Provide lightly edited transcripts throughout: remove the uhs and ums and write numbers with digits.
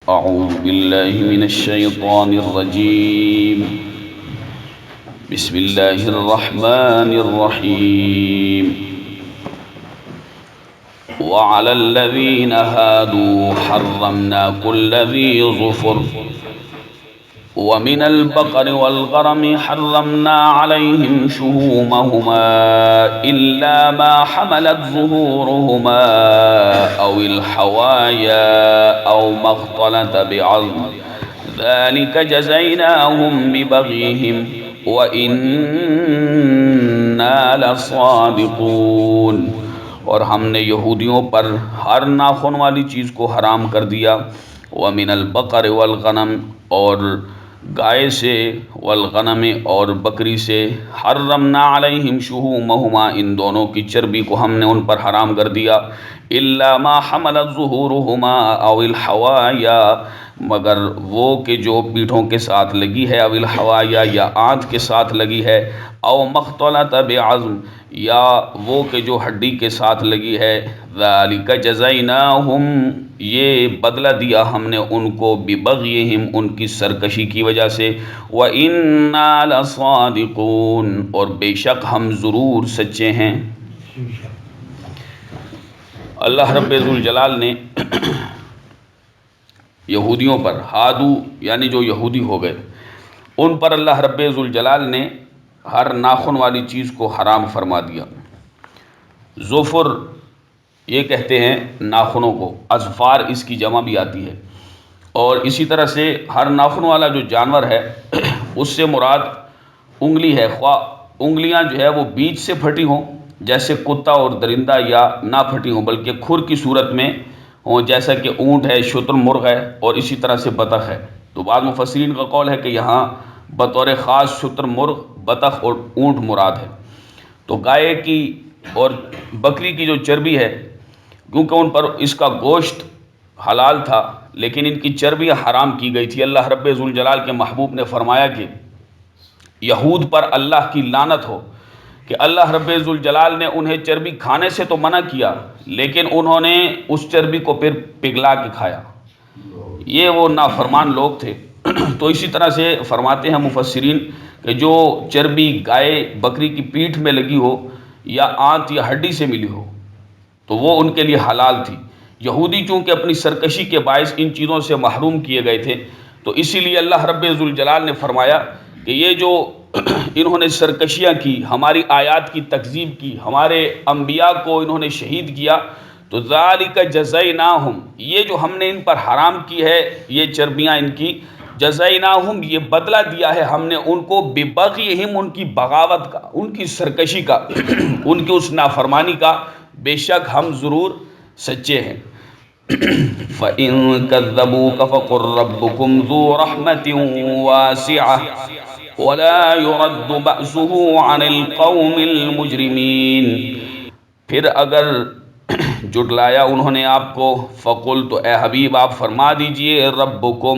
أعوذ بالله من الشيطان الرجيم. بسم الله الرحمن الرحيم. وعلى الذين هادوا حرمنا كل ذي ظفر ومن البقر والغرم حرمنا عليهم شهومهما إلا ما حملت ظهورهما أو الحوايا أو ما اختلط بعظم ذلك جزيناهم ببغيهم وإنا لصادقون. اور ہم نے یہودیوں پر ہر ناخن والی چیز کو حرام کر دیا. وَمِنَ الْبَقَرِ وَالْغَنَمِ اور گائے سے، والغنم اور بکری سے، حرمنا علیہم شہومہما ان دونوں کی چربی کو ہم نے ان پر حرام کر دیا. الا ما حملت ظہورہما او الحوایا مگر وہ کہ جو پیٹھوں کے ساتھ لگی ہے، او الحوایا یا آنت کے ساتھ لگی ہے، او مختلط بعظم یا وہ کہ جو ہڈی کے ساتھ لگی ہے. ذالک جزیناہم یہ بدلہ دیا ہم نے ان کو، ببغیہم ان کی سرکشی کی وجہ سے. وَإِنَّا لَصَادِقُونَ اور بے شک ہم ضرور سچے ہیں. اللہ رب ذوالجلال نے یہودیوں پر، ہادو یعنی جو یہودی ہو گئے، ان پر اللہ رب ذوالجلال نے ہر ناخن والی چیز کو حرام فرما دیا. ظفر یہ کہتے ہیں ناخنوں کو، اظفار اس کی جمع بھی آتی ہے. اور اسی طرح سے ہر ناخن والا جو جانور ہے اس سے مراد انگلی ہے، خواہ انگلیاں جو ہے وہ بیچ سے پھٹی ہوں جیسے کتا اور درندہ، یا نہ پھٹی ہوں بلکہ کھر کی صورت میں ہوں جیسا کہ اونٹ ہے، شتر مرغ ہے، اور اسی طرح سے بطخ ہے. تو بعض مفسرین کا قول ہے کہ یہاں بطور خاص شتر مرغ، بطخ اور اونٹ مراد ہے. تو گائے کی اور بکری کی جو چربی ہے، کیونکہ ان پر اس کا گوشت حلال تھا لیکن ان کی چربیاں حرام کی گئی تھی. اللہ رب ذوالجلال کے محبوب نے فرمایا کہ یہود پر اللہ کی لعنت ہو کہ اللہ رب ذوالجلال نے انہیں چربی کھانے سے تو منع کیا لیکن انہوں نے اس چربی کو پھر پگھلا کے کھایا. یہ وہ نافرمان لوگ تھے. تو اسی طرح سے فرماتے ہیں مفسرین کہ جو چربی گائے بکری کی پیٹھ میں لگی ہو یا آنت یا ہڈی سے ملی ہو تو وہ ان کے لیے حلال تھی. یہودی چونکہ اپنی سرکشی کے باعث ان چیزوں سے محروم کیے گئے تھے، تو اسی لیے اللہ رب ذوالجلال نے فرمایا کہ یہ جو انہوں نے سرکشیاں کی، ہماری آیات کی تکذیب کی، ہمارے انبیاء کو انہوں نے شہید کیا، تو ذالک جزیناہم یہ جو ہم نے ان پر حرام کی ہے یہ چربیاں ان کی، جزیناہم یہ بدلہ دیا ہے ہم نے ان کو، ببغیہم ان کی بغاوت کا، ان کی سرکشی کا، ان کی اس نافرمانی کا. بے شک ہم ضرور سچے ہیں. فَإِن كَذَّبُوكَ فَقُل رَّبُّكُمْ ذُو رَحْمَةٍ وَاسِعَةٍ وَلَا يُرَدُّ بَأْسُهُ عَنِ الْقَوْمِ الْمُجْرِمِينَ. پھر اگر جھٹلایا انہوں نے آپ کو، فقل تو اے حبیب آپ فرما دیجئے، ربکم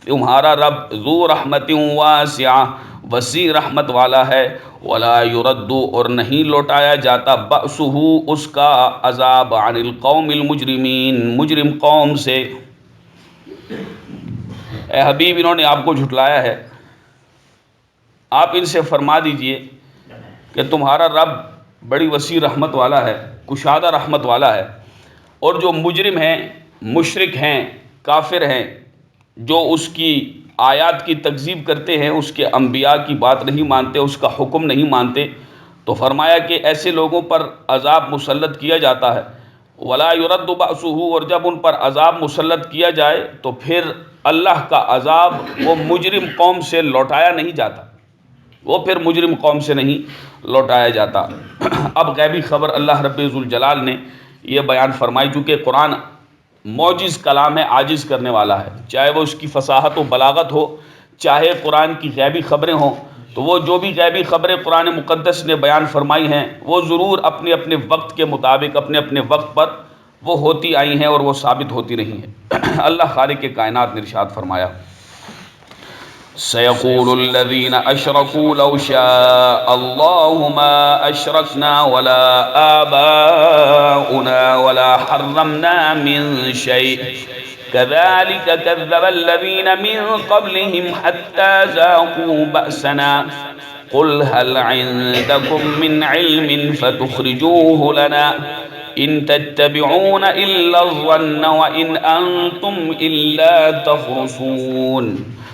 تمہارا رب، ذو رحمت واسعہ وسیع رحمت والا ہے، ولا یرد اور نہیں لوٹایا جاتا، بأسہ اس کا عذاب، عن القوم المجرمین مجرم قوم سے. اے حبیب انہوں نے آپ کو جھٹلایا ہے، آپ ان سے فرما دیجئے کہ تمہارا رب بڑی وسیع رحمت والا ہے، کشادہ رحمت والا ہے، اور جو مجرم ہیں، مشرک ہیں، کافر ہیں، جو اس کی آیات کی تکذیب کرتے ہیں، اس کے انبیاء کی بات نہیں مانتے، اس کا حکم نہیں مانتے، تو فرمایا کہ ایسے لوگوں پر عذاب مسلط کیا جاتا ہے. ولا يرد بأسه اور جب ان پر عذاب مسلط کیا جائے تو پھر اللہ کا عذاب وہ مجرم قوم سے لوٹایا نہیں جاتا، وہ پھر مجرم قوم سے نہیں لوٹایا جاتا. اب غیبی خبر اللہ رب ذوالجلال نے یہ بیان فرمائی، چونکہ قرآن معجز کلام ہے، عاجز کرنے والا ہے، چاہے وہ اس کی فصاحت و بلاغت ہو، چاہے قرآن کی غیبی خبریں ہوں، تو وہ جو بھی غیبی خبریں قرآن مقدس نے بیان فرمائی ہیں وہ ضرور اپنے اپنے وقت کے مطابق، اپنے اپنے وقت پر وہ ہوتی آئی ہیں اور وہ ثابت ہوتی رہی ہیں. اللہ خالق کائنات نے ارشاد فرمایا، سيقول الذين أشركوا لو شاء الله ما أشركنا ولا آباؤنا ولا حرمنا من شيء كذلك كذب الذين من قبلهم حتى ذاقوا بأسنا قل هل عندكم من علم فتخرجوه لنا ان تتبعون الا الظن وان انتم الا تخرصون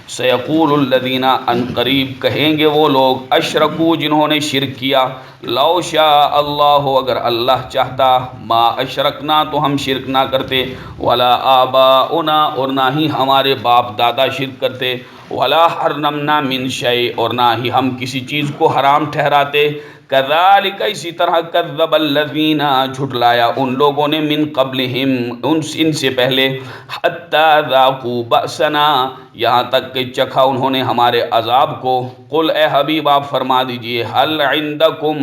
سیقول الذین ان قریب کہیں گے وہ لوگ اشرکو جنہوں نے شرک کیا لو شاء اللہ اگر اللہ چاہتا ما اشرکنا تو ہم شرک نہ کرتے ولا آباؤنا اور نہ ہی ہمارے باپ دادا شرک کرتے ولا حرمنا من شیء اور نہ ہی ہم کسی چیز کو حرام ٹھہراتے کذالک اسی طرح کذب الذین جھٹلایا ان لوگوں نے من قبلہم ان سے پہلے حتی ذاقوا بأسنا یہاں تک کہ چکھا انہوں نے ہمارے عذاب کو قل اے حبیب آپ فرما دیجئے حل عندکم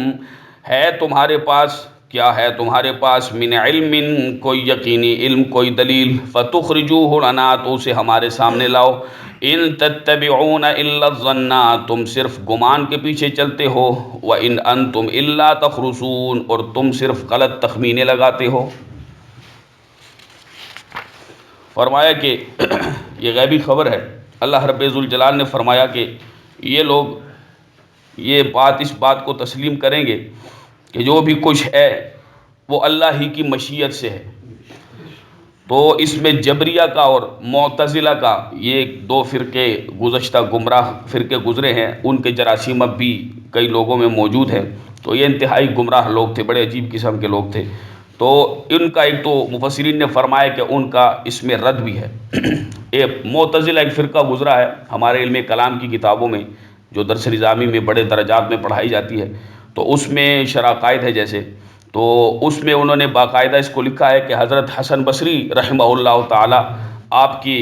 ہے تمہارے پاس کیا ہے تمہارے پاس من علم کوئی یقینی علم کوئی دلیل فتخرجوہ لنا تو اسے ہمارے سامنے لاؤ ان تتبعون الا الظن تم صرف گمان کے پیچھے چلتے ہو وان انتم الا تخرصون اور تم صرف غلط تخمینے لگاتے ہو۔ فرمایا کہ یہ غیبی خبر ہے، اللہ رب ذوالجلال نے فرمایا کہ یہ لوگ اس بات کو تسلیم کریں گے کہ جو بھی کچھ ہے وہ اللہ ہی کی مشیت سے ہے۔ تو اس میں جبریہ کا اور معتزلہ کا یہ دو فرقے گزشتہ گمراہ فرقے گزرے ہیں، ان کے جراثیم اب بھی کئی لوگوں میں موجود ہیں۔ تو یہ انتہائی گمراہ لوگ تھے، بڑے عجیب قسم کے لوگ تھے۔ تو ان کا ایک تو مفسرین نے فرمایا کہ ان کا اس میں رد بھی ہے۔ معتزلہ ایک فرقہ گزرا ہے ہمارے علم کلام کی کتابوں میں جو درس نظامی میں بڑے درجات میں پڑھائی جاتی ہے، تو اس میں شرح قائد ہے جیسے، تو اس میں انہوں نے باقاعدہ اس کو لکھا ہے کہ حضرت حسن بصری رحمہ اللہ تعالی آپ کی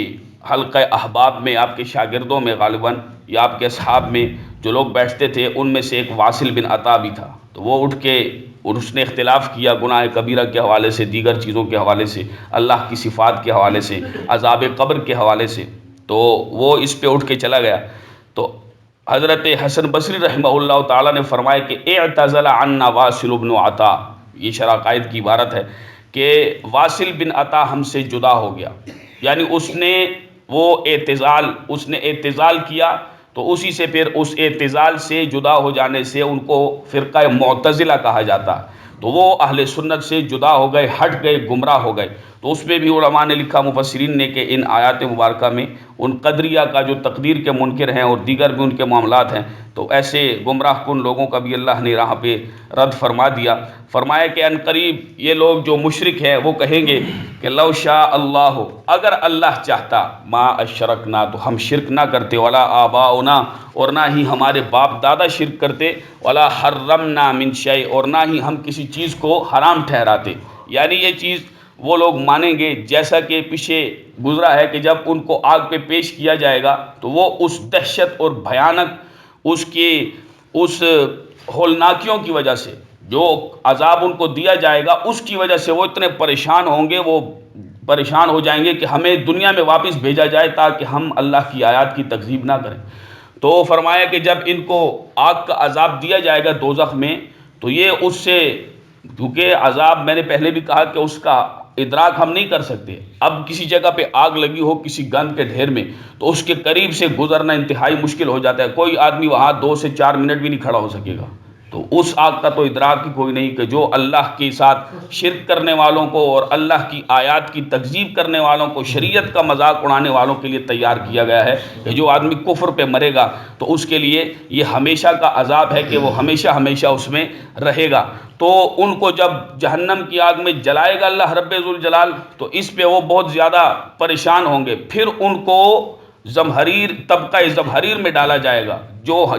حلقہ احباب میں، آپ کے شاگردوں میں غالباً یا آپ کے اصحاب میں جو لوگ بیٹھتے تھے ان میں سے ایک واصل بن عطا بھی تھا۔ تو وہ اٹھ کے اور اس نے اختلاف کیا گناہ کبیرہ کے حوالے سے، دیگر چیزوں کے حوالے سے، اللہ کی صفات کے حوالے سے، عذاب قبر کے حوالے سے، تو وہ اس پہ اٹھ کے چلا گیا۔ تو حضرت حسن بصری رحمہ اللہ تعالیٰ نے فرمایا کہ اعتزل عنا واصل بن عطا، یہ شرح قائد کی عبارت ہے کہ واصل بن عطا ہم سے جدا ہو گیا، یعنی اس نے اعتزال کیا، تو اسی سے پھر اس اعتزال سے جدا ہو جانے سے ان کو فرقہ معتزلہ کہا جاتا، تو وہ اہل سنت سے جدا ہو گئے، ہٹ گئے، گمراہ ہو گئے۔ تو اس میں بھی علماء نے لکھا، مفسرین نے، کہ ان آیات مبارکہ میں ان قدریہ کا جو تقدیر کے منکر ہیں اور دیگر بھی ان کے معاملات ہیں، تو ایسے گمراہ کن لوگوں کا بھی اللہ نے راہ پہ رد فرما دیا۔ فرمایا کہ ان قریب یہ لوگ جو مشرک ہیں وہ کہیں گے کہ لو شاء اللہ، اگر اللہ چاہتا، ما اشرکنا تو ہم شرک نہ کرتے، ولا آباؤنا اور نہ ہی ہمارے باپ دادا شرک کرتے، ولا حرمنا من شیء اور نہ ہی ہم کسی چیز کو حرام ٹھہراتے۔ یعنی یہ چیز وہ لوگ مانیں گے جیسا کہ پیچھے گزرا ہے کہ جب ان کو آگ پہ پیش کیا جائے گا تو وہ اس دہشت اور بھیانک اس ہولناکیوں کی وجہ سے، جو عذاب ان کو دیا جائے گا اس کی وجہ سے وہ اتنے پریشان ہوں گے، وہ پریشان ہو جائیں گے کہ ہمیں دنیا میں واپس بھیجا جائے تاکہ ہم اللہ کی آیات کی تکذیب نہ کریں۔ تو فرمایا کہ جب ان کو آگ کا عذاب دیا جائے گا دوزخ میں، تو یہ اس سے، کیونکہ عذاب میں نے پہلے بھی کہا کہ اس کا ادراک ہم نہیں کر سکتے۔ اب کسی جگہ پہ آگ لگی ہو کسی گند کے ڈھیر میں، تو اس کے قریب سے گزرنا انتہائی مشکل ہو جاتا ہے، کوئی آدمی وہاں 2 سے 4 منٹ بھی نہیں کھڑا ہو سکے گا۔ تو اس آگ کا تو ادراک ہی کوئی نہیں کہ جو اللہ کے ساتھ شرک کرنے والوں کو اور اللہ کی آیات کی تکذیب کرنے والوں کو، شریعت کا مذاق اڑانے والوں کے لیے تیار کیا گیا ہے کہ جو آدمی کفر پہ مرے گا تو اس کے لیے یہ ہمیشہ کا عذاب ہے کہ وہ ہمیشہ ہمیشہ اس میں رہے گا۔ تو ان کو جب جہنم کی آگ میں جلائے گا اللہ رب ذوالجلال، تو اس پہ وہ بہت زیادہ پریشان ہوں گے۔ پھر ان کو طبقہ زمہریر میں ڈالا جائے گا،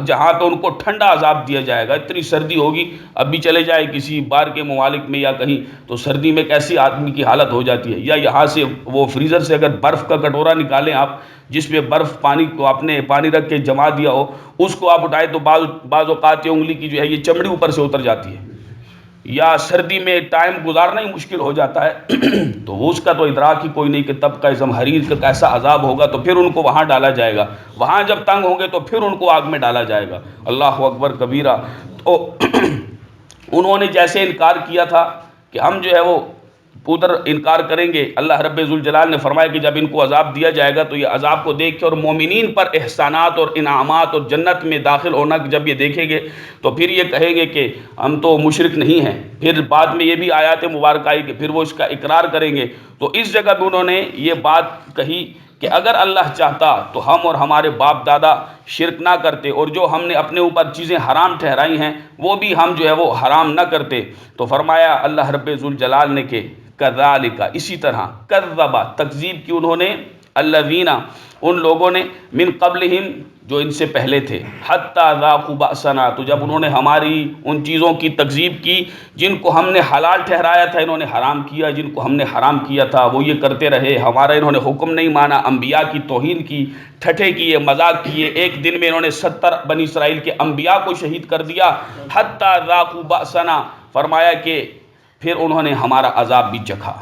جہاں تو ان کو ٹھنڈا عذاب دیا جائے گا۔ اتنی سردی ہوگی، اب بھی چلے جائے کسی باہر کے ممالک میں یا کہیں، تو سردی میں کیسی آدمی کی حالت ہو جاتی ہے، یا یہاں سے وہ فریزر سے اگر برف کا کٹورا نکالیں آپ، جس پہ برف پانی کو آپ نے پانی رکھ کے جما دیا ہو، اس کو آپ اٹھائے تو بعض اوقات یہ انگلی کی جو ہے یہ چمڑی اوپر سے اتر جاتی ہے، یا سردی میں ٹائم گزارنا ہی مشکل ہو جاتا ہے۔ تو اس کا تو ادراک ہی کوئی نہیں کہ طبقہ زمہریر کا کیسا عذاب ہوگا۔ تو پھر ان کو وہاں ڈالا جائے گا، وہاں جب تنگ ہوں گے تو پھر ان کو آگ میں ڈالا جائے گا۔ اللہ اکبر کبیرہ۔ تو انہوں نے جیسے انکار کیا تھا کہ ہم جو ہے وہ ادھر انکار کریں گے۔ اللہ رب ذوالجلال نے فرمایا کہ جب ان کو عذاب دیا جائے گا تو یہ عذاب کو دیکھ کے اور مومنین پر احسانات اور انعامات اور جنت میں داخل ہونا جب یہ دیکھیں گے تو پھر یہ کہیں گے کہ ہم تو مشرک نہیں ہیں۔ پھر بعد میں یہ بھی آیات مبارکہ آئی کہ پھر وہ اس کا اقرار کریں گے۔ تو اس جگہ بھی انہوں نے یہ بات کہی کہ اگر اللہ چاہتا تو ہم اور ہمارے باپ دادا شرک نہ کرتے، اور جو ہم نے اپنے اوپر چیزیں حرام ٹھہرائی ہیں وہ بھی ہم جو ہے وہ حرام نہ کرتے۔ تو فرمایا اللہ رب ذوالجلال نے کہ کذالک، اسی طرح، کذب، تکذیب کی انہوں نے، الذین، ان لوگوں نے، من قبلہم، جو ان سے پہلے تھے، حتی ذاقوا بأسنا، تو جب انہوں نے ہماری ان چیزوں کی تکذیب کی جن کو ہم نے حلال ٹھہرایا تھا انہوں نے حرام کیا، جن کو ہم نے حرام کیا تھا وہ یہ کرتے رہے، ہمارا انہوں نے حکم نہیں مانا، انبیاء کی توہین کی، ٹھٹھے کیے، مذاق کیے، ایک دن میں انہوں نے 70 بنی اسرائیل کے انبیاء کو شہید کر دیا، حتی ذاقوا بأسنا، فرمایا کہ پھر انہوں نے ہمارا عذاب بھی چکھا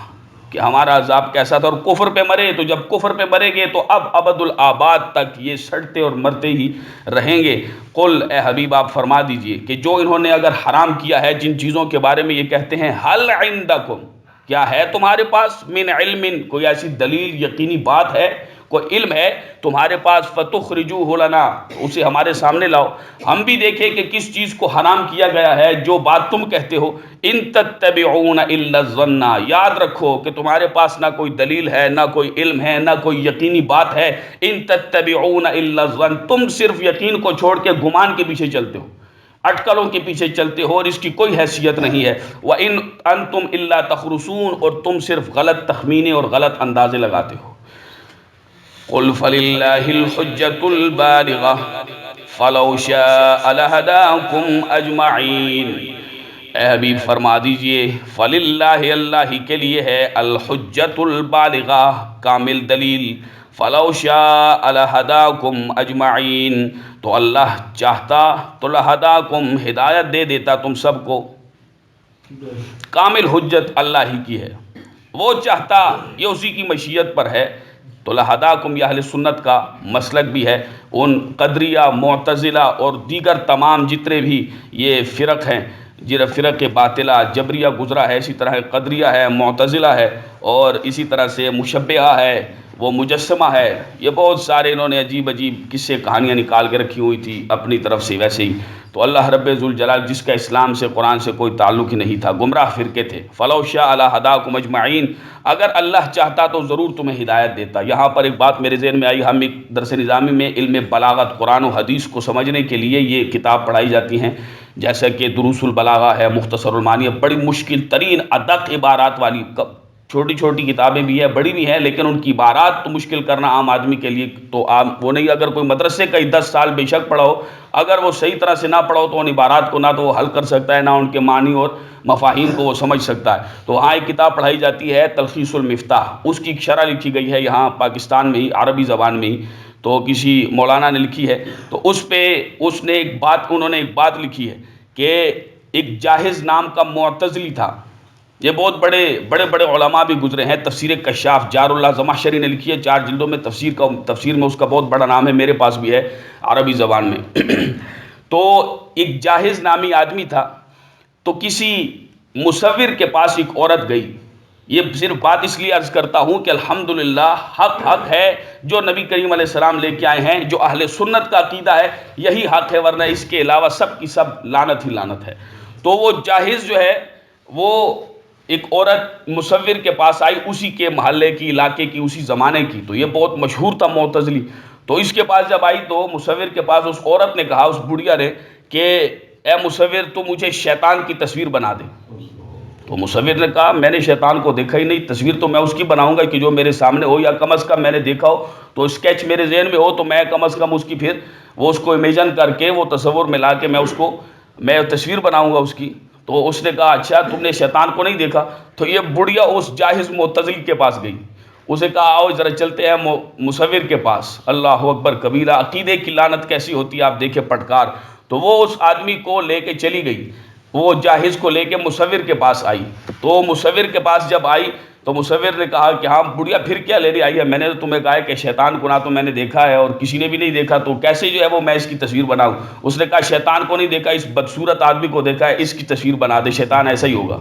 کہ ہمارا عذاب کیسا تھا، اور کفر پہ مرے، تو جب کفر پہ مرے گے تو اب ابد الآباد تک یہ سڑتے اور مرتے ہی رہیں گے۔ قل، اے حبیب آپ فرما دیجئے کہ جو انہوں نے اگر حرام کیا ہے جن چیزوں کے بارے میں یہ کہتے ہیں، حل عندکم، کیا ہے تمہارے پاس، من علم، کوئی ایسی دلیل یقینی بات ہے، کوئی علم ہے تمہارے پاس، فتخرجوہ لنا، اسے ہمارے سامنے لاؤ، ہم بھی دیکھیں کہ کس چیز کو حرام کیا گیا ہے جو بات تم کہتے ہو۔ ان تتبعون الا الظن، یاد رکھو کہ تمہارے پاس نہ کوئی دلیل ہے، نہ کوئی علم ہے، نہ کوئی یقینی بات ہے۔ ان تتبعون الا الظن، تم صرف یقین کو چھوڑ کے گمان کے پیچھے چلتے ہو، اٹکلوں کے پیچھے چلتے ہو، اور اس کی کوئی حیثیت نہیں ہے۔ وَإِنْ أَنْتُمْ إِلَّا تَخْرُصُونَ، اور تم صرف غلط تخمینے اور غلط اندازے لگاتے ہو۔ قُلْ فَلِلَّهِ الْحُجَّةُ الْبَالِغَةُ فَلَوْ شَاءَ لَهَدَاكُمْ أَجْمَعِينَ، اے حبیب فرما دیجئے، فَلِلَّهِ، اللہ ہی کے لیے ہے، الْحُجَّةُ الْبَالِغَةُ، کامل دلیل، فَلَوْ شَاءَ لَهَدَاكُمْ أَجْمَعِينَ، تو اللہ چاہتا تو لَهَدَاكُمْ، ہدایت دے دیتا تم سب کو۔ کامل حجت اللہ ہی کی ہے، وہ چاہتا، یہ اسی کی مشیت پر ہے۔ تو لہداکم، یہ اہل سنت کا مسلک بھی ہے، ان قدریہ، معتزلہ اور دیگر تمام جتنے بھی یہ فرق ہیں، فرق باطلہ، جبریہ گزرا ہے، اسی طرح قدریہ ہے، معتزلہ ہے، اور اسی طرح سے مشبہہ ہے، وہ مجسمہ ہے، یہ بہت سارے انہوں نے عجیب عجیب قصے کہانیاں نکال کے رکھی ہوئی تھی اپنی طرف سے ویسے ہی۔ تو اللہ رب ذوالجلال جس کا اسلام سے، قرآن سے کوئی تعلق ہی نہیں تھا، گمراہ فرقے تھے، فلو شاء لہداکم اجمعین، اگر اللہ چاہتا تو ضرور تمہیں ہدایت دیتا۔ یہاں پر ایک بات میرے ذہن میں آئی، ہم ایک درس نظامی میں علم بلاغت، قرآن و حدیث کو سمجھنے کے لیے یہ کتاب پڑھائی جاتی ہیں، جیسا کہ دروس البلاغہ ہے، مختصر المعانی، بڑی مشکل ترین ادق عبارات والی، چھوٹی چھوٹی کتابیں بھی ہیں، بڑی بھی ہیں، لیکن ان کی عبارات تو مشکل کرنا عام آدمی کے لیے تو عام وہ نہیں۔ اگر کوئی مدرسے کا 10 سال بے شک پڑھا ہو، اگر وہ صحیح طرح سے نہ پڑھا ہو تو ان عبارات کو نہ تو وہ حل کر سکتا ہے، نہ ان کے معنی اور مفاہیم کو وہ سمجھ سکتا ہے۔ تو وہاں ایک کتاب پڑھائی جاتی ہے تلخیص المفتاح، اس کی شرح لکھی گئی ہے یہاں پاکستان میں ہی، عربی زبان میں ہی، تو کسی مولانا نے لکھی ہے۔ تو اس پہ انہوں نے ایک بات لکھی ہے کہ ایک جاہز نام کا معتزلی تھا، یہ بہت بڑے بڑے علماء بھی گزرے ہیں، تفسیر کشاف جار اللہ زمخشری نے لکھی ہے 4 جلدوں میں، تفسیر میں اس کا بہت بڑا نام ہے، میرے پاس بھی ہے عربی زبان میں۔ تو ایک جاہز نامی آدمی تھا، تو کسی مصور کے پاس ایک عورت گئی۔ یہ صرف بات اس لیے عرض کرتا ہوں کہ الحمدللہ حق ہے جو نبی کریم علیہ السلام لے کے آئے ہیں، جو اہل سنت کا عقیدہ ہے یہی حق ہے، ورنہ اس کے علاوہ سب کی سب لعنت ہی لعنت ہے۔ تو وہ جاہز جو ہے وہ ایک عورت مصور کے پاس آئی، اسی کے محلے کی، علاقے کی، اسی زمانے کی، تو یہ بہت مشہور تھا معتزلی۔ تو اس کے پاس جب آئی تو مصور کے پاس اس عورت نے کہا، اس بڑھیا نے، کہ اے مصور تو مجھے شیطان کی تصویر بنا دے۔ تو مصور نے کہا میں نے شیطان کو دیکھا ہی نہیں، تصویر تو میں اس کی بناؤں گا کہ جو میرے سامنے ہو، یا کم از کم میں نے دیکھا ہو تو اسکیچ میرے ذہن میں ہو، تو میں کم از کم اس کی پھر وہ اس کو امیجن کر کے وہ تصور میں لا کے میں تصویر بناؤں گا اس کی۔ تو اس نے کہا اچھا تم نے شیطان کو نہیں دیکھا؟ تو یہ بڑھیا اس جاہز معتزلی کے پاس گئی، اسے کہا آؤ ذرا چلتے ہیں مصور کے پاس۔ اللہ اکبر کبیرہ، عقیدے کی لعنت کیسی ہوتی ہے آپ دیکھیں، پٹکار۔ تو وہ اس آدمی کو لے کے چلی گئی، وہ جاہز کو لے کے مصور کے پاس آئی۔ تو مصور کے پاس جب آئی تو مصور نے کہا کہ ہاں بڑھیا پھر کیا لینے آئی ہے، میں نے تو تمہیں کہا ہے کہ شیطان کو نہ تو میں نے دیکھا ہے اور کسی نے بھی نہیں دیکھا، تو کیسے جو ہے وہ میں اس کی تصویر بناؤں؟ اس نے کہا شیطان کو نہیں دیکھا، اس بدصورت آدمی کو دیکھا ہے، اس کی تصویر بنا دے، شیطان ایسا ہی ہوگا۔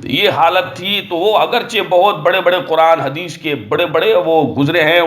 یہ حالت تھی. تو وہ اگرچہ بہت بڑے بڑے قرآن حدیث کے بڑے بڑے وہ گزرے ہیں،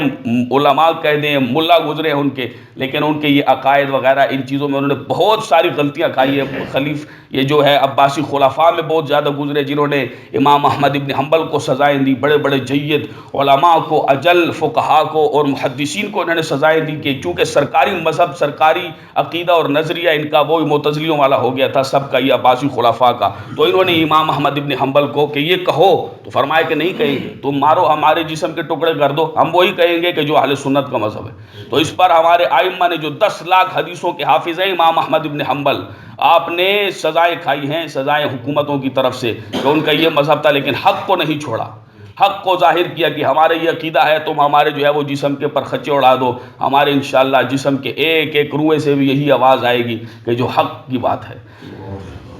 علماء کہہ دیں، ملا گزرے ہیں ان کے، لیکن ان کے یہ عقائد وغیرہ ان چیزوں میں انہوں نے بہت ساری غلطیاں کھائی ہیں. یہ جو ہے عباسی خلفاء میں بہت زیادہ گزرے جنہوں نے امام احمد ابن حنبل کو سزائیں دی، بڑے بڑے جید علماء کو، اجل فقہا کو اور محدثین کو انہوں نے سزائیں دی کہ چونکہ سرکاری مذہب، سرکاری عقیدہ اور نظریہ ان کا وہی معتزلیوں والا ہو گیا تھا سب کا، یہ عباسی خلفاء کا. تو انہوں نے امام احمد ابن حنبل کو کہ یہ کہو، تو فرمایا کہ نہیں کہیں گے، تم مارو ہمارے جسم کے ٹکڑے کر دو، ہم وہی کہیں گے کہ جو اہل سنت کا مذہب ہے. تو اس پر ہمارے ائمہ نے جو 10 لاکھ حدیثوں کے حافظ ہیں امام احمد ابن حنبل، آپ نے سزائیں کھائی ہیں، سزائیں حکومتوں کی طرف سے کہ ان کا یہ مذہب تھا، لیکن حق کو نہیں چھوڑا، حق کو ظاہر کیا کہ ہمارے یہ عقیدہ ہے، تم ہمارے جو ہے وہ جسم کے پر خچے اڑا دو، ہمارے انشاءاللہ جسم کے ایک ایک روئے سے بھی یہی آواز آئے گی کہ جو حق کی بات ہے.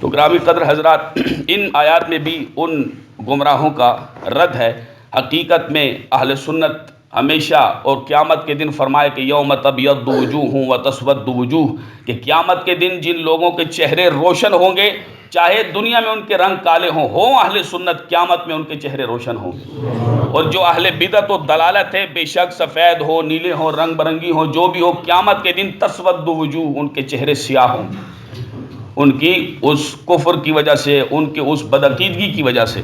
تو گرامی قدر حضرات، ان آیات میں بھی ان گمراہوں کا رد ہے. حقیقت میں اہل سنت ہمیشہ اور قیامت کے دن فرمائے کہ یوم تبیض وجوہ وتسود وجوہ، کہ قیامت کے دن جن لوگوں کے چہرے روشن ہوں گے، چاہے دنیا میں ان کے رنگ کالے ہوں اہل سنت، قیامت میں ان کے چہرے روشن ہوں گے. اور جو اہل بدعت و دلالت ہے، بے شک سفید ہو، نیلے ہوں، رنگ برنگی ہوں، جو بھی ہو، قیامت کے دن تسود وجوہ، ان کے چہرے سیاہ ہوں گے، ان کی اس کفر کی وجہ سے، ان کی اس بدعقیدگی کی وجہ سے.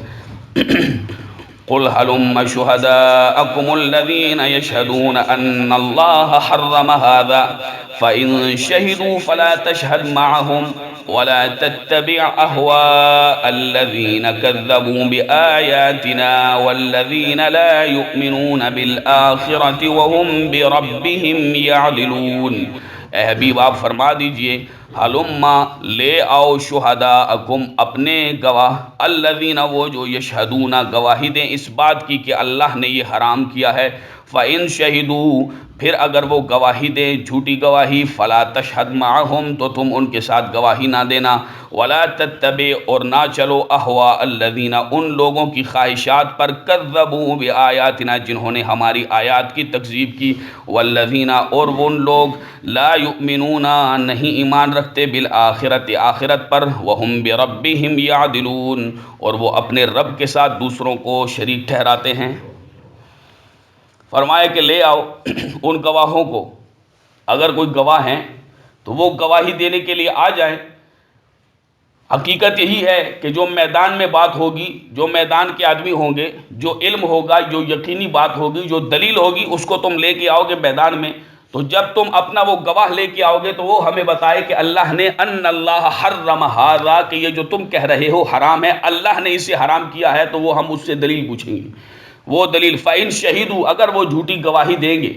قل هلم شهداءكم الذين يشهدون أن الله حرم هذا فإن شهدوا فلا تشهد معهم ولا تتبع أهواء الذين كذبوا بآياتنا والذين لا يؤمنون بالآخرة وهم بربهم يعدلون. اے حبیب آپ فرما دیجئے، ہلما لے آؤ، شہداءکم اپنے گواہ، الذین وہ جو یشہدون گواہی دیں اس بات کی کہ اللہ نے یہ حرام کیا ہے. فَإِن شَهِدُوا پھر اگر وہ گواہی دیں جھوٹی گواہی، فَلَا تَشْهَدْ مَعَهُمْ تو تم ان کے ساتھ گواہی نہ دینا، وَلَا تَتَّبِعْ اور نہ چلو، أَهْوَاءَ الَّذِينَ ان لوگوں کی خواہشات پر، كَذَّبُوا بِآيَاتِنَا جنہوں نے ہماری آیات کی تکذیب کی، وَالَّذِينَ اور وہ لوگ لا یؤمنون نہیں ایمان رکھتے، بالآخرت آخرت پر، وَهُمْ بِرَبِّهِمْ يَعْدِلُونَ اور وہ اپنے رب کے ساتھ دوسروں کو شریک ٹھہراتے ہیں. فرمایا کہ لے آؤ ان گواہوں کو، اگر کوئی گواہ ہیں تو وہ گواہی دینے کے لیے آ جائیں. حقیقت یہی ہے کہ جو میدان میں بات ہوگی، جو میدان کے آدمی ہوں گے، جو علم ہوگا، جو یقینی بات ہوگی، جو دلیل ہوگی، اس کو تم لے کے آؤ گے میدان میں. تو جب تم اپنا وہ گواہ لے کے آؤ گے تو وہ ہمیں بتائے کہ اللہ نے ان اللہ حرم ھذا، کہ یہ جو تم کہہ رہے ہو حرام ہے، اللہ نے اسے حرام کیا ہے. تو وہ ہم اس سے دلیل پوچھیں گے. وہ دلیل فَإِن شَهِدُوا اگر وہ جھوٹی گواہی دیں گے،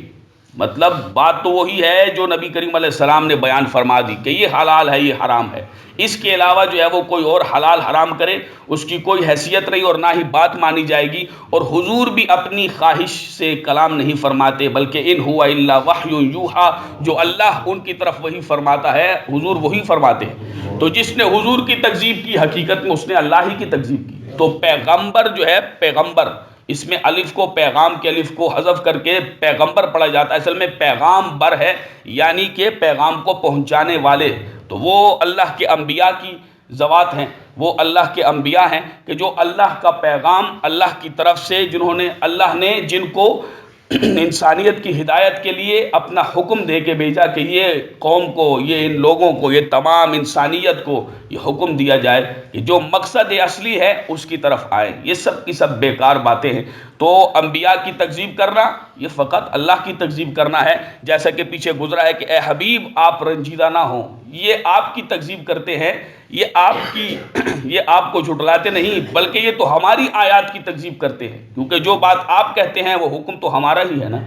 مطلب بات تو وہی ہے جو نبی کریم علیہ السلام نے بیان فرما دی کہ یہ حلال ہے، یہ حرام ہے، اس کے علاوہ جو ہے وہ کوئی اور حلال حرام کرے اس کی کوئی حیثیت نہیں اور نہ ہی بات مانی جائے گی. اور حضور بھی اپنی خواہش سے کلام نہیں فرماتے، بلکہ ان ہوا الا وحی یوحیٰ، جو اللہ ان کی طرف وہی فرماتا ہے حضور وہی فرماتے ہیں. تو جس نے حضور کی تکذیب کی حقیقت میں اس نے اللہ ہی کی تکذیب کی. تو پیغمبر جو ہے، پیغمبر اس میں الف کو، پیغام کے الف کو حذف کر کے پیغمبر پڑھا جاتا ہے، اصل میں پیغام بر ہے، یعنی کہ پیغام کو پہنچانے والے. تو وہ اللہ کے انبیاء کی ذوات ہیں، وہ اللہ کے انبیاء ہیں کہ جو اللہ کا پیغام اللہ کی طرف سے، جنہوں نے اللہ نے جن کو انسانیت کی ہدایت کے لیے اپنا حکم دے کے بھیجا کہ یہ قوم کو، یہ ان لوگوں کو، یہ تمام انسانیت کو یہ حکم دیا جائے کہ جو مقصد اصلی ہے اس کی طرف آئیں. یہ سب کی سب بیکار باتیں ہیں. تو انبیاء کی تکذیب کرنا یہ فقط اللہ کی تکذیب کرنا ہے، جیسا کہ پیچھے گزرا ہے کہ اے حبیب آپ رنجیدہ نہ ہوں. یہ آپ کی تکذیب کرتے ہیں، یہ آپ کو جھٹلاتے نہیں، بلکہ یہ تو ہماری آیات کی تکذیب کرتے ہیں، کیونکہ جو بات آپ کہتے ہیں وہ حکم تو ہمارا ہی ہے نا.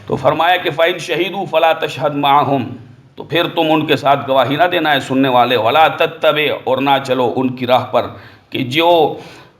تو فرمایا کہ فَإِن شَهِدُوا فَلَا تَشْهَدْ مَعَهُمْ تو پھر تم ان کے ساتھ گواہی نہ دینا ہے سننے والے، وَلَا تَتَّبِعْ اور نہ چلو ان کی راہ پر کہ جو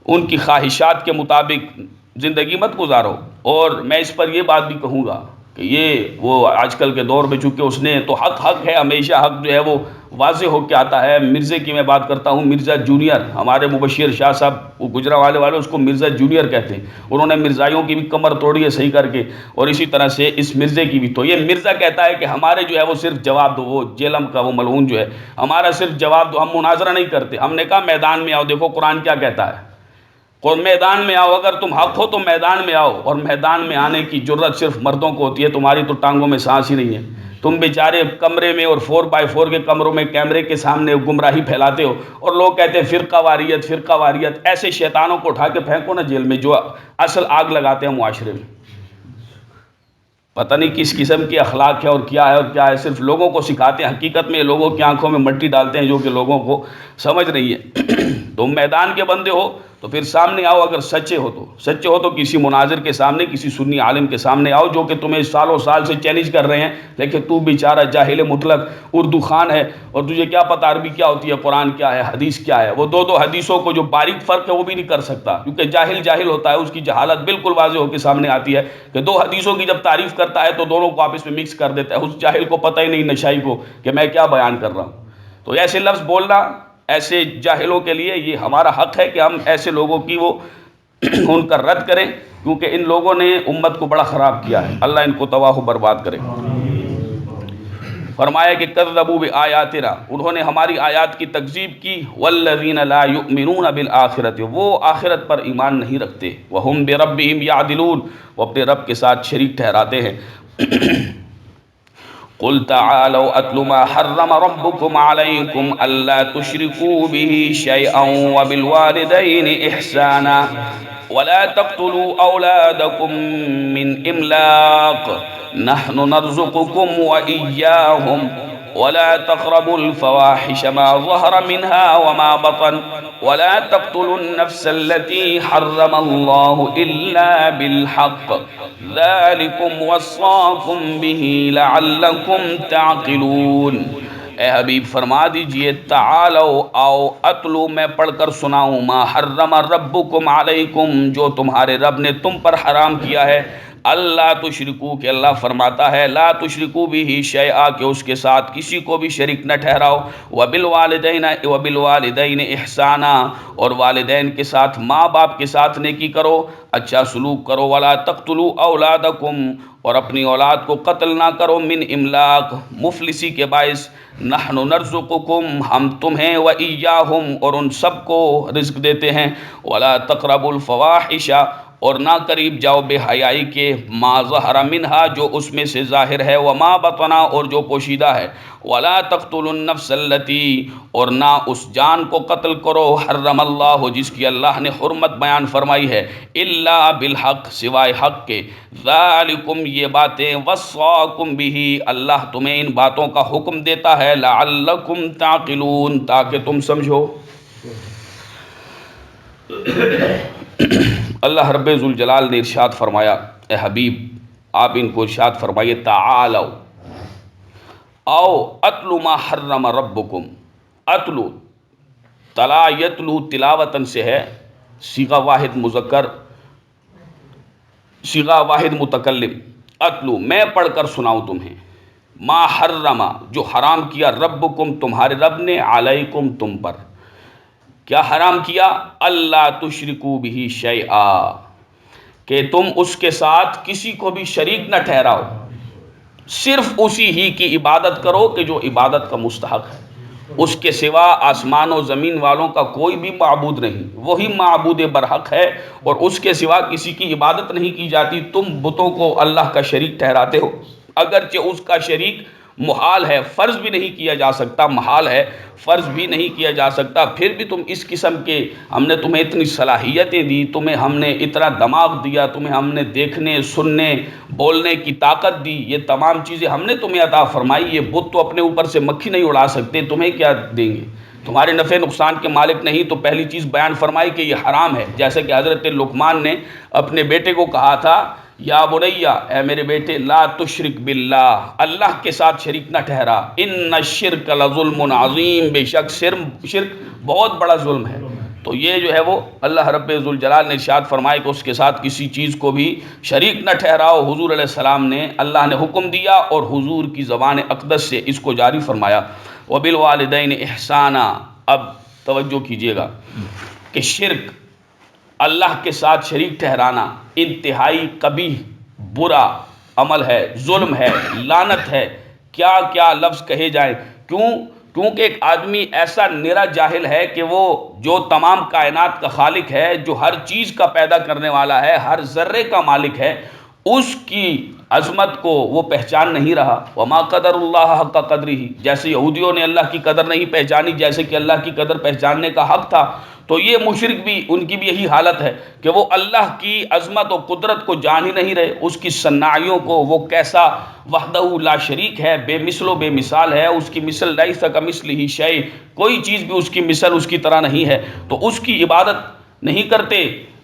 ان کی خواہشات کے مطابق زندگی مت گزارو. اور میں اس پر یہ بات بھی کہوں گا کہ یہ وہ آج کل کے دور میں چونکہ اس نے تو حق ہے، ہمیشہ حق جو ہے وہ واضح ہو کے آتا ہے۔ مرزے کی میں بات کرتا ہوں، مرزا جونیئر، ہمارے مبشر شاہ صاحب وہ گجرانوالے والے اس کو مرزا جونیئر کہتے ہیں، انہوں نے مرزائیوں کی بھی کمر توڑی ہے صحیح کر کے، اور اسی طرح سے اس مرزے کی بھی۔ تو یہ مرزا کہتا ہے کہ ہمارے جو ہے وہ صرف جواب دو، وہ جیلم کا وہ ملعون جو ہے، ہمارا صرف جواب دو، ہم مناظرہ نہیں کرتے۔ ہم نے کہا میدان میں آؤ، دیکھو قرآن کیا کہتا ہے، اور میدان میں آؤ، اگر تم حق ہو تو میدان میں آؤ، اور میدان میں آنے کی جرت صرف مردوں کو ہوتی ہے، تمہاری تو ٹانگوں میں سانس ہی نہیں ہے، تم بیچارے کمرے میں اور 4x4 کے کمروں میں کیمرے کے سامنے گمراہی پھیلاتے ہو، اور لوگ کہتے ہیں فرقہ واریت فرقہ واریت۔ ایسے شیطانوں کو اٹھا کے پھینکو نا جیل میں جو اصل آگ لگاتے ہیں معاشرے میں۔ پتہ نہیں کس قسم کی اخلاق ہے اور کیا ہے، صرف لوگوں کو سکھاتے ہیں، حقیقت میں لوگوں کی آنکھوں میں مٹی ڈالتے ہیں جو کہ لوگوں کو سمجھ نہیں ہے۔ تم میدان کے بندے ہو تو پھر سامنے آؤ، اگر سچے ہو تو کسی مناظر کے سامنے، کسی سنی عالم کے سامنے آؤ جو کہ تمہیں سالوں سال سے چیلنج کر رہے ہیں، لیکن تو بیچارہ جاہل مطلق اردو خان ہے، اور تجھے کیا پتہ عربی کیا ہوتی ہے، قرآن کیا ہے، حدیث کیا ہے۔ وہ دو حدیثوں کو جو باریک فرق ہے وہ بھی نہیں کر سکتا، کیونکہ جاہل ہوتا ہے، اس کی جہالت بالکل واضح ہو کے سامنے آتی ہے کہ دو حدیثوں کی جب تعریف کرتا ہے تو دونوں کو آپس میں مکس کر دیتا ہے، اس جاہل کو پتہ ہی نہیں نشائی کو کہ میں کیا بیان کر رہا ہوں۔ تو ایسے لفظ بولنا ایسے جاہلوں کے لیے یہ ہمارا حق ہے کہ ہم ایسے لوگوں کی وہ ان کا رد کریں، کیونکہ ان لوگوں نے امت کو بڑا خراب کیا ہے، اللہ ان کو تباہ و برباد کرے۔ فرمایا کہ کذبوا بآیاتنا، انہوں نے ہماری آیات کی تکذیب کی، والذین لا یؤمنون بالآخرۃ، وہ آخرت پر ایمان نہیں رکھتے، وہم بربہم یعدلون، وہ اپنے رب کے ساتھ شریک ٹھہراتے ہیں۔ قل تعالوا اتل ما حرم ربكم عليكم الا تشركوا به شيئا وبالوالدين احسانا ولا تقتلوا اولادكم من املاق نحن نرزقكم واياهم ولا تقربوا الفواحش ما ظهر منها وما بطن ولا تقتلوا النفس التي حرم الله الا بالحق ذلكم وصاكم به لعلكم تعقلون۔ اے حبیب فرما دیجئے تعالو آؤ، اتلو میں پڑھ کر سناؤں، ما حرم ربکم علیکم جو تمہارے رب نے تم پر حرام کیا ہے، اللہ تشرکو کہ اللہ فرماتا ہے لا تشرکو بھی شیئا کہ اس کے ساتھ کسی کو بھی شریک نہ ٹھہراؤ، وبالوالدین احسانا اور والدین کے ساتھ ماں باپ کے ساتھ نیکی کرو، اچھا سلوک کرو، ولا تقتلوا اولادکم اور اپنی اولاد کو قتل نہ کرو، من املاق مفلسی کے باعث، نحن نرزقکم ہم تمہیں وإیاہم اور ان سب کو رزق دیتے ہیں، ولا تقربوا الفواحش اور نہ قریب جاؤ بے حیائی کے، ما ظہر منہا جو اس میں سے ظاہر ہے، وما بطنا اور جو پوشیدہ ہے، ولا تقتلوا النفس التی اور نہ اس جان کو قتل کرو، حرم اللہ جس کی اللہ نے حرمت بیان فرمائی ہے، الا بالحق سوائے حق کے، ذالکم یہ باتیں، وصاکم بھی اللہ تمہیں ان باتوں کا حکم دیتا ہے، لعلکم تعقلون تاکہ تم سمجھو۔ اللہ رب ذوالجلال نے ارشاد فرمایا، اے حبیب آپ ان کو ارشاد فرمائیے تعالو آؤ، اتلو ما حرم ربکم، اتلو تلا یتلو تلاوتن سے ہے، صیغہ واحد مذکر صیغہ واحد متکلم، اتلو میں پڑھ کر سناؤں تمہیں، ما حرم جو حرام کیا، ربکم تمہارے رب نے، علیکم تم پر، کیا حرام کیا، اللہ تشرکو بھی شیئا کہ تم اس کے ساتھ کسی کو بھی شریک نہ ٹھہراؤ، صرف اسی ہی کی عبادت کرو کہ جو عبادت کا مستحق ہے، اس کے سوا آسمان و زمین والوں کا کوئی بھی معبود نہیں، وہی معبود برحق ہے اور اس کے سوا کسی کی عبادت نہیں کی جاتی۔ تم بتوں کو اللہ کا شریک ٹھہراتے ہو، اگرچہ اس کا شریک محال ہے، فرض بھی نہیں کیا جا سکتا، محال ہے فرض بھی نہیں کیا جا سکتا، پھر بھی تم اس قسم کے، ہم نے تمہیں اتنی صلاحیتیں دی، تمہیں ہم نے اتنا دماغ دیا، تمہیں ہم نے دیکھنے سننے بولنے کی طاقت دی، یہ تمام چیزیں ہم نے تمہیں عطا فرمائی، یہ بت تو اپنے اوپر سے مکھی نہیں اڑا سکتے، تمہیں کیا دیں گے، تمہارے نفع نقصان کے مالک نہیں، تو پہلی چیز بیان فرمائی کہ یہ حرام ہے، جیسے کہ حضرت لقمان نے اپنے بیٹے کو کہا تھا، یا بنیا اے میرے بیٹے، لا تشرک باللہ اللہ کے ساتھ شریک نہ ٹھہرا، ان الشرک لظلم عظیم بے شک شرک بہت بڑا ظلم ہے، تو یہ جو ہے وہ اللہ رب ذوالجلال نے ارشاد فرمائے کہ اس کے ساتھ کسی چیز کو بھی شریک نہ ٹھہراؤ۔ حضور علیہ السلام نے اللہ نے حکم دیا اور حضور کی زبان اقدس سے اس کو جاری فرمایا، وبالوالدین احسانا۔ اب توجہ کیجئے گا کہ شرک، اللہ کے ساتھ شریک ٹھہرانا انتہائی قبیح برا عمل ہے، ظلم ہے، لعنت ہے، کیا کیا لفظ کہے جائیں۔ کیونکہ ایک آدمی ایسا نرا جاہل ہے کہ وہ جو تمام کائنات کا خالق ہے، جو ہر چیز کا پیدا کرنے والا ہے، ہر ذرے کا مالک ہے، اس کی عظمت کو وہ پہچان نہیں رہا۔ وما قدر اللہ حق قدرہ، جیسے یہودیوں نے اللہ کی قدر نہیں پہچانی جیسے کہ اللہ کی قدر پہچاننے کا حق تھا، تو یہ مشرک بھی، ان کی بھی یہی حالت ہے کہ وہ اللہ کی عظمت و قدرت کو جان ہی نہیں رہے، اس کی صنائیوں کو، وہ کیسا وحدہ لا شریک ہے، بے مثل و بے مثال ہے، اس کی مثل لیس کمثلہ شیء، کوئی چیز بھی اس کی مثل اس کی طرح نہیں ہے، تو اس کی عبادت نہیں کرتے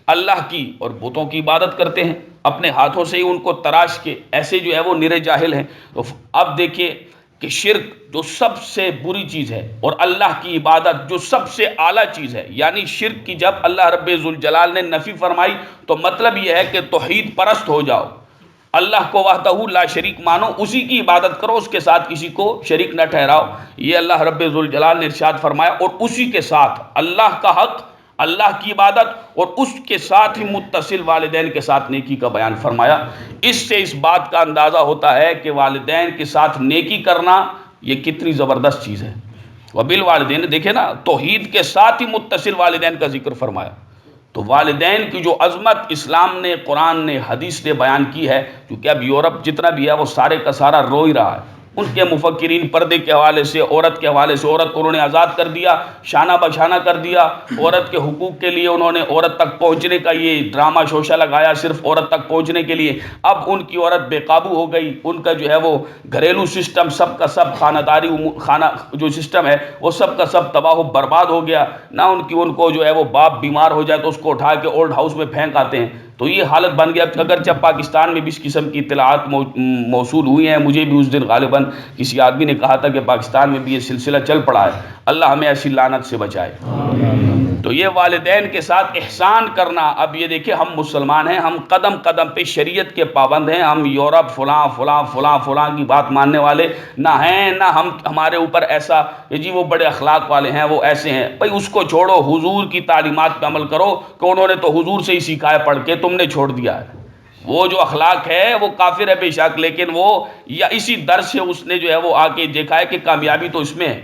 اللہ کی، اور بتوں کی عبادت کرتے ہیں اپنے ہاتھوں سے ہی ان کو تراش کے، ایسے جو ہے وہ نرے جاہل ہیں۔ تو اب دیکھیے کہ شرک جو سب سے بری چیز ہے اور اللہ کی عبادت جو سب سے اعلیٰ چیز ہے، یعنی شرک کی جب اللہ رب ذوالجلال نے نفی فرمائی تو مطلب یہ ہے کہ توحید پرست ہو جاؤ، اللہ کو وحدہ لا شریک مانو، اسی کی عبادت کرو، اس کے ساتھ کسی کو شریک نہ ٹھہراؤ۔ یہ اللہ رب ذوالجلال نے ارشاد فرمایا، اور اسی کے ساتھ اللہ کا حق، اللہ کی عبادت، اور اس کے ساتھ ہی متصل والدین کے ساتھ نیکی کا بیان فرمایا۔ اس سے اس بات کا اندازہ ہوتا ہے کہ والدین کے ساتھ نیکی کرنا یہ کتنی زبردست چیز ہے۔ وبالوالدین، دیکھیں نا، توحید کے ساتھ ہی متصل والدین کا ذکر فرمایا۔ تو والدین کی جو عظمت اسلام نے، قرآن نے، حدیث نے بیان کی ہے، کیونکہ اب یورپ جتنا بھی ہے وہ سارے کا سارا رو ہی رہا ہے۔ ان کے مفکرین پردے کے حوالے سے، عورت کے حوالے سے، عورت کو انہوں نے آزاد کر دیا، شانہ بشانہ کر دیا، عورت کے حقوق کے لیے انہوں نے عورت تک پہنچنے کا یہ ڈرامہ شوشہ لگایا صرف عورت تک پہنچنے کے لیے۔ اب ان کی عورت بے قابو ہو گئی، ان کا جو ہے وہ گھریلو سسٹم سب کا سب، خانہ جو سسٹم ہے وہ سب کا سب تباہ و برباد ہو گیا۔ نہ ان کو جو ہے وہ باپ بیمار ہو جائے تو اس کو اٹھا کے اولڈ ہاؤس میں پھینک آتے ہیں۔ تو یہ حالت بن گیا۔ اگرچہ پاکستان میں بھی اس قسم کی اطلاعات موصول ہوئی ہیں، مجھے بھی اس دن غالباً کسی آدمی نے کہا تھا کہ پاکستان میں بھی یہ سلسلہ چل پڑا ہے، اللہ ہمیں ایسی لعنت سے بچائے۔ تو یہ والدین کے ساتھ احسان کرنا، اب یہ دیکھیں ہم مسلمان ہیں، ہم قدم قدم پہ شریعت کے پابند ہیں، ہم یورپ فلاں فلاں فلاں فلاں کی بات ماننے والے نہ ہیں، نہ ہمارے اوپر ایسا کہ جی وہ بڑے اخلاق والے ہیں، وہ ایسے ہیں۔ بھائی اس کو چھوڑو، حضور کی تعلیمات پہ عمل کرو، کہ انہوں نے تو حضور سے ہی سیکھا ہے پڑھ کے، تم نے چھوڑ دیا ہے۔ وہ جو اخلاق ہے وہ کافر ہے بے شک، لیکن وہ یا اسی در سے اس نے جو ہے وہ آ کے دیکھا ہے کہ کامیابی تو اس میں ہے،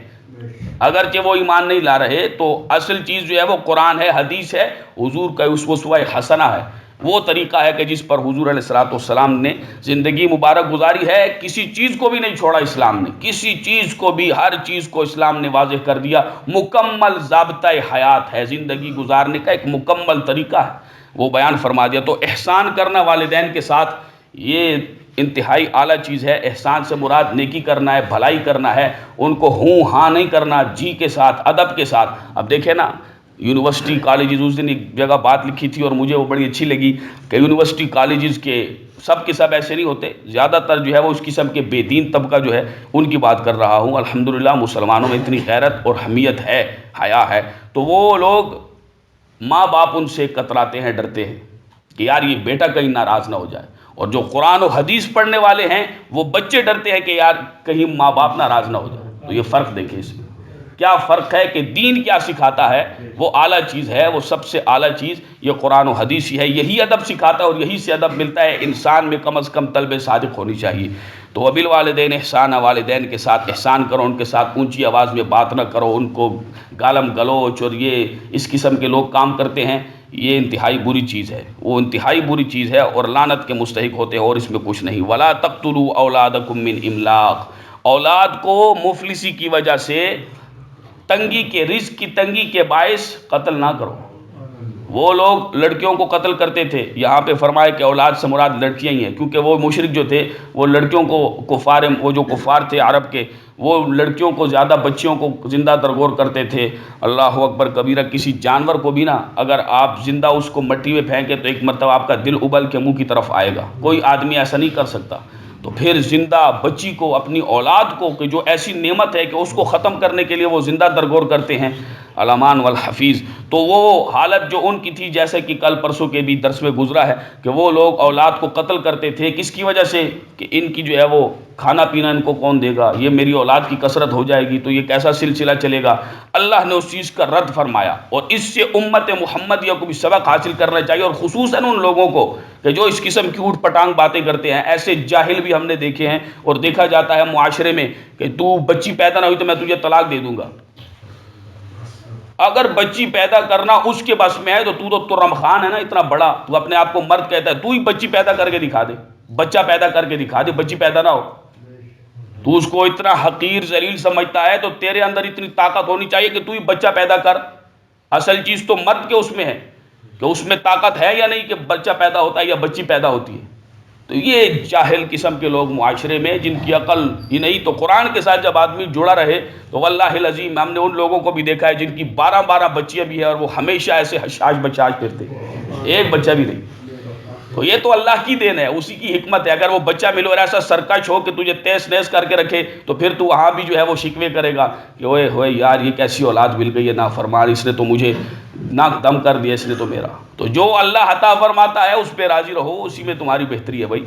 اگرچہ وہ ایمان نہیں لا رہے۔ تو اصل چیز جو ہے وہ قرآن ہے، حدیث ہے، حضور کا اسوہ حسنہ ہے، وہ طریقہ ہے کہ جس پر حضور علیہ الصلوۃ والسلام نے زندگی مبارک گزاری ہے۔ کسی چیز کو بھی نہیں چھوڑا اسلام نے، کسی چیز کو بھی، ہر چیز کو اسلام نے واضح کر دیا۔ مکمل ضابطۂ حیات ہے، زندگی گزارنے کا ایک مکمل طریقہ ہے، وہ بیان فرما دیا۔ تو احسان کرنا والدین کے ساتھ یہ انتہائی اعلیٰ چیز ہے۔ احسان سے مراد نیکی کرنا ہے، بھلائی کرنا ہے، ان کو ہوں ہاں نہیں کرنا، جی کے ساتھ، ادب کے ساتھ۔ اب دیکھیں نا، یونیورسٹی کالجز، اس دن ایک جگہ بات لکھی تھی اور مجھے وہ بڑی اچھی لگی کہ یونیورسٹی کالجز کے سب ایسے نہیں ہوتے، زیادہ تر جو ہے وہ اس قسم کے بے دین طبقہ جو ہے ان کی بات کر رہا ہوں۔ الحمدللہ مسلمانوں میں اتنی غیرت اور حمیت ہے، حیا ہے، تو وہ لوگ ماں باپ ان سے کتراتے ہیں، ڈرتے ہیں کہ یار یہ بیٹا کہیں ناراض نہ ہو جائے، اور جو قرآن و حدیث پڑھنے والے ہیں وہ بچے ڈرتے ہیں کہ یار کہیں ماں باپ ناراض نہ ہو جائے۔ تو یہ فرق دیکھیں، اس میں کیا فرق ہے کہ دین کیا سکھاتا ہے، وہ اعلیٰ چیز ہے، وہ سب سے اعلیٰ چیز یہ قرآن و حدیث ہی ہے، یہی ادب سکھاتا ہے، اور یہی سے ادب ملتا ہے۔ انسان میں کم از کم طلب صادق ہونی چاہیے۔ تو وبالوالدین احسانا، والدین کے ساتھ احسان کرو، ان کے ساتھ اونچی آواز میں بات نہ کرو، ان کو گالم گلوچ اور یہ اس قسم کے لوگ کام کرتے ہیں، یہ انتہائی بری چیز ہے، وہ انتہائی بری چیز ہے اور لعنت کے مستحق ہوتے ہیں، اور اس میں کچھ نہیں۔ ولا تقتلوا اولادکم من املاق، اولاد کو مفلسی کی وجہ سے، تنگی کے، رزق کی تنگی کے باعث قتل نہ کرو۔ وہ لوگ لڑکیوں کو قتل کرتے تھے، یہاں پہ فرمایا کہ اولاد سے مراد لڑکیاں ہی ہیں، کیونکہ وہ مشرک جو تھے وہ لڑکیوں کو وہ جو کفار تھے عرب کے، وہ لڑکیوں کو زیادہ، بچیوں کو زندہ درگور کرتے تھے۔ اللہ اکبر کبیرہ، کسی جانور کو بھی نا اگر آپ زندہ اس کو مٹی میں پھینکیں تو ایک مرتبہ آپ کا دل ابل کے منہ کی طرف آئے گا، کوئی آدمی ایسا نہیں کر سکتا۔ تو پھر زندہ بچی کو، اپنی اولاد کو، کہ جو ایسی نعمت ہے کہ اس کو ختم کرنے کے لیے وہ زندہ درگور کرتے ہیں علامان والحفیظ، تو وہ حالت جو ان کی تھی، جیسے کہ کل پرسوں کے بھی درس میں گزرا ہے کہ وہ لوگ اولاد کو قتل کرتے تھے کس کی وجہ سے، کہ ان کی جو ہے وہ کھانا پینا ان کو کون دے گا، یہ میری اولاد کی کثرت ہو جائے گی تو یہ کیسا سلسلہ چلے گا۔ اللہ نے اس چیز کا رد فرمایا، اور اس سے امت محمدیہ کو بھی سبق حاصل کرنا چاہیے، اور خصوصاً ان لوگوں کو کہ جو اس قسم کی اوٹ پٹانگ باتیں کرتے ہیں۔ ایسے جاہل بھی ہم نے دیکھے ہیں اور دیکھا جاتا ہے معاشرے میں کہ تو بچی پیدا نہ ہوئی تو میں تجھے طلاق دے دوں گا۔ اگر بچی پیدا کرنا اس کے بس میں ہے تو ترم خان ہے نا اتنا بڑا، تو اپنے آپ کو مرد کہتا ہے، تو ہی بچی پیدا کر کے دکھا دے، بچہ پیدا کر کے دکھا دے، بچی پیدا نہ ہو۔ تو اس کو اتنا حقیر ذلیل سمجھتا ہے، تو تیرے اندر اتنی طاقت ہونی چاہیے کہ تو ہی بچہ پیدا کر۔ اصل چیز تو مرد کے اس میں ہے کہ اس میں طاقت ہے یا نہیں کہ بچہ پیدا ہوتا ہے یا بچی پیدا ہوتی ہے۔ تو یہ جاہل قسم کے لوگ معاشرے میں جن کی عقل ہی نہیں، تو قرآن کے ساتھ جب آدمی جڑا رہے تو واللہ العظیم ہم نے ان لوگوں کو بھی دیکھا ہے جن کی 12 بچیاں بھی ہیں اور وہ ہمیشہ ایسے حشاش بچاش پھرتے، ایک بچہ بھی نہیں۔ تو یہ تو اللہ کی دین ہے، اسی کی حکمت ہے۔ اگر وہ بچہ ملے اور ایسا سرکش ہو کہ تجھے تیس نیس کر کے رکھے تو پھر تو وہاں بھی جو ہے وہ شکوے کرے گا کہ اوئے ہوئے یار یہ کیسی اولاد مل گئی ہے، نافرمان، اس نے تو مجھے ناک دم کر دیا، اس نے تو میرا۔ تو جو اللہ عطا فرماتا ہے اس پہ راضی رہو، اسی میں تمہاری بہتری ہے بھائی۔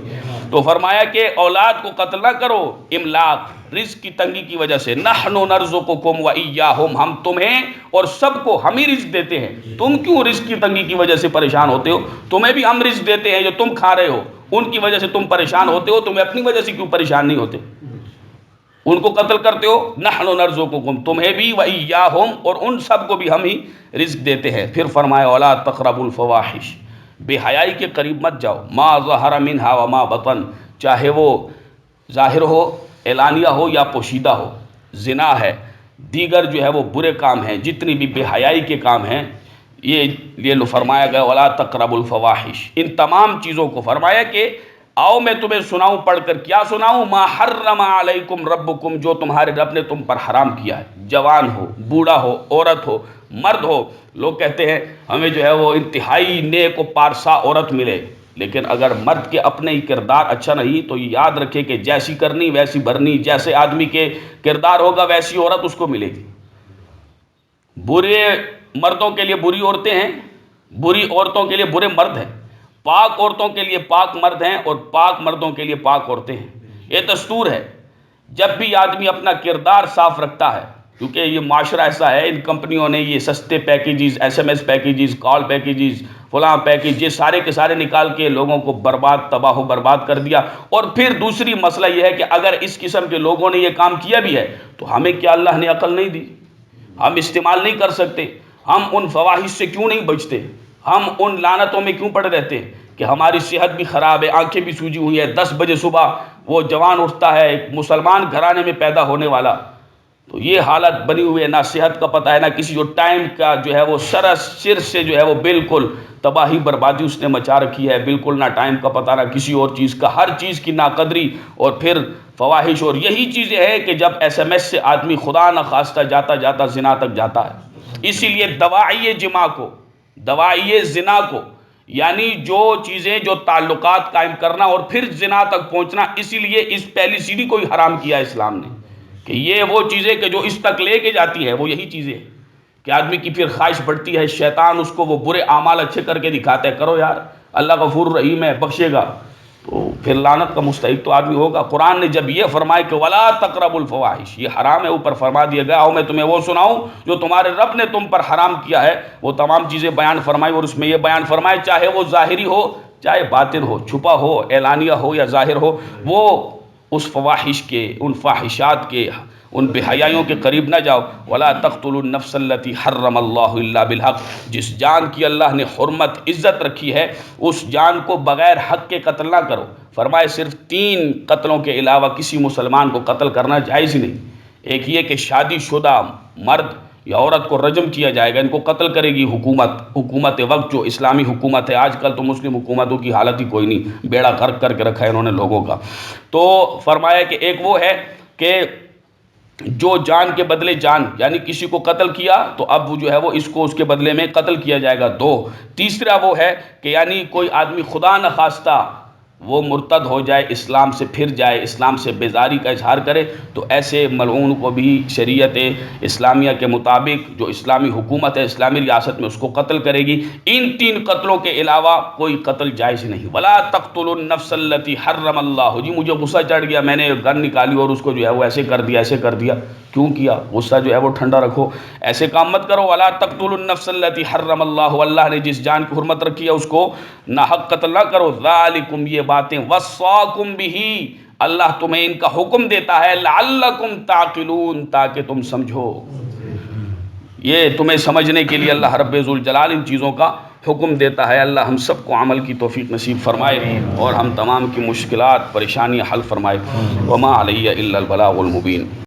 تو فرمایا کہ اولاد کو قتل نہ کرو، املاق، رزق کی تنگی کی وجہ سے، نحن نرزقکم وإیاہم، ہم تمہیں اور سب کو ہم ہی رزق دیتے ہیں، تم کیوں رزق کی تنگی کی وجہ سے پریشان ہوتے ہو؟ تمہیں بھی ہم رزق دیتے ہیں، جو تم کھا رہے ہو ان کی وجہ سے تم پریشان ہوتے ہو، تمہیں اپنی وجہ سے کیوں پریشان نہیں ہوتے؟ ان کو قتل کرتے ہو، نحن نرزقکم، تمہیں بھی وإیاہم، اور ان سب کو بھی ہم ہی رزق دیتے ہیں۔ پھر فرمایا ولا تقربوا الفواحش، بے حیائی کے قریب مت جاؤ، ما ظہر منہا وما بطن، چاہے وہ ظاہر ہو، اعلانیہ ہو یا پوشیدہ ہو، زنا ہے، دیگر جو ہے وہ برے کام ہیں، جتنی بھی بے حیائی کے کام ہیں، یہ فرمایا گیا ولا تقربوا الفواحش، ان تمام چیزوں کو فرمایا کہ آؤ میں تمہیں سناؤں، پڑھ کر کیا سناؤں، ما حرم علیکم ربکم، جو تمہارے رب نے تم پر حرام کیا ہے، جوان ہو، بوڑھا ہو، عورت ہو، مرد ہو۔ لوگ کہتے ہیں ہمیں جو ہے وہ انتہائی نیک و پارسا عورت ملے، لیکن اگر مرد کے اپنے ہی کردار اچھا نہیں تو یاد رکھے کہ جیسی کرنی ویسی بھرنی، جیسے آدمی کے کردار ہوگا ویسی عورت اس کو ملے گی۔ برے مردوں کے لیے بری عورتیں ہیں، بری عورتوں کے لیے برے مرد ہیں، پاک عورتوں کے لیے پاک مرد ہیں اور پاک مردوں کے لیے پاک عورتیں ہیں۔ یہ دستور ہے۔ جب بھی آدمی اپنا کردار صاف رکھتا ہے، کیونکہ یہ معاشرہ ایسا ہے، ان کمپنیوں نے یہ سستے پیکیجز، SMS پیکیجز، کال پیکیجز، فلاں پیکیج، یہ سارے کے سارے نکال کے لوگوں کو برباد، تباہ و برباد کر دیا۔ اور پھر دوسری مسئلہ یہ ہے کہ اگر اس قسم کے لوگوں نے یہ کام کیا بھی ہے تو ہمیں کیا اللہ نے عقل نہیں دی؟ ہم استعمال نہیں کر سکتے؟ ہم ان فواحش سے کیوں نہیں بچتے؟ ہم ان لعنتوں میں کیوں پڑے رہتے ہیں کہ ہماری صحت بھی خراب ہے، آنکھیں بھی سوجی ہوئی ہے، 10 بجے صبح وہ جوان اٹھتا ہے ایک مسلمان گھرانے میں پیدا ہونے والا، تو یہ حالت بنی ہوئی ہے، نہ صحت کا پتہ ہے، نہ کسی جو ٹائم کا جو ہے وہ سر سے جو ہے وہ بالکل تباہی بربادی اس نے مچا رکھی ہے، بالکل نہ ٹائم کا پتہ نہ کسی اور چیز کا، ہر چیز کی ناقدری اور پھر فواحش۔ اور یہی چیزیں ہیں کہ جب SMS سے آدمی خدا نہ خواستہ جاتا جاتا زنا تک جاتا ہے۔ اسی لیے دواعی جماع کو، دواعی زنا کو، یعنی جو چیزیں جو تعلقات قائم کرنا اور پھر زنا تک پہنچنا، اسی لیے اس پہلی سیڑھی کو ہی حرام کیا اسلام نے، کہ یہ وہ چیزیں کہ جو اس تک لے کے جاتی ہے وہ یہی چیزیں ہیں کہ آدمی کی پھر خواہش بڑھتی ہے، شیطان اس کو وہ برے اعمال اچھے کر کے دکھاتا ہے، کرو یار اللہ غفور رحیم ہے، بخشے گا، تو پھر لعنت کا مستحق تو آدمی ہوگا۔ قرآن نے جب یہ فرمایا کہ ولا تقربوا الفواحش، یہ حرام ہے، اوپر فرما دیا گیا آؤ میں تمہیں وہ سناؤں جو تمہارے رب نے تم پر حرام کیا ہے، وہ تمام چیزیں بیان فرمائی، اور اس میں یہ بیان فرمائے چاہے وہ ظاہری ہو چاہے باطن ہو، چھپا ہو، اعلانیہ ہو یا ظاہر ہو، وہ اس فواحش کے، ان فاحشات کے، ان بے حیائیوں کے قریب نہ جاؤ۔ ولا تقتلوا النفس التي حرم اللہ الا بالحق، جس جان کی اللہ نے حرمت عزت رکھی ہے اس جان کو بغیر حق کے قتل نہ کرو۔ فرمائے صرف 3 قتلوں کے علاوہ کسی مسلمان کو قتل کرنا جائز ہی نہیں۔ ایک یہ کہ شادی شدہ مرد یا عورت کو رجم کیا جائے گا، ان کو قتل کرے گی حکومت وقت جو اسلامی حکومت ہے، آج کل تو مسلم حکومتوں کی حالت ہی کوئی نہیں، بیڑا غرق کر کے رکھا ہے انہوں نے لوگوں کا۔ تو فرمایا کہ ایک وہ ہے کہ جو جان کے بدلے جان، یعنی کسی کو قتل کیا تو اب وہ جو ہے وہ اس کو اس کے بدلے میں قتل کیا جائے گا، 2۔ تیسرا وہ ہے کہ یعنی کوئی آدمی خدا نخواستہ وہ مرتد ہو جائے، اسلام سے پھر جائے، اسلام سے بیزاری کا اظہار کرے، تو ایسے ملعون کو بھی شریعت اسلامیہ کے مطابق جو اسلامی حکومت ہے اسلامی ریاست میں اس کو قتل کرے گی۔ ان 3 قتلوں کے علاوہ کوئی قتل جائز نہیں۔ ولا تقتلوا النفس التي حرم اللہ، جی مجھے غصہ چڑھ گیا، میں نے گن نکالی اور اس کو جو ہے وہ ایسے کر دیا، ایسے کر دیا۔ کیوں کیا؟ غصہ جو ہے وہ ٹھنڈا رکھو، ایسے کام مت کرو۔ ولا تقتلوا النفس التي حرم اللہ، اللہ نے جس جان کی حرمت رکھی ہے اس کو ناحق قتل نہ کرو۔ ذالکم، یہ باتیں، وصاکم بہ، اللہ تمہیں ان کا حکم دیتا ہے، لعلکم تعقلون، تاکہ تم سمجھو۔ یہ تمہیں سمجھنے کے لیے اللہ رب ذوالجلال ان چیزوں کا حکم دیتا ہے۔ اللہ ہم سب کو عمل کی توفیق نصیب فرمائے اور ہم تمام کی مشکلات پریشانیاں حل فرمائے۔ وما علی الا البلاغ المبین۔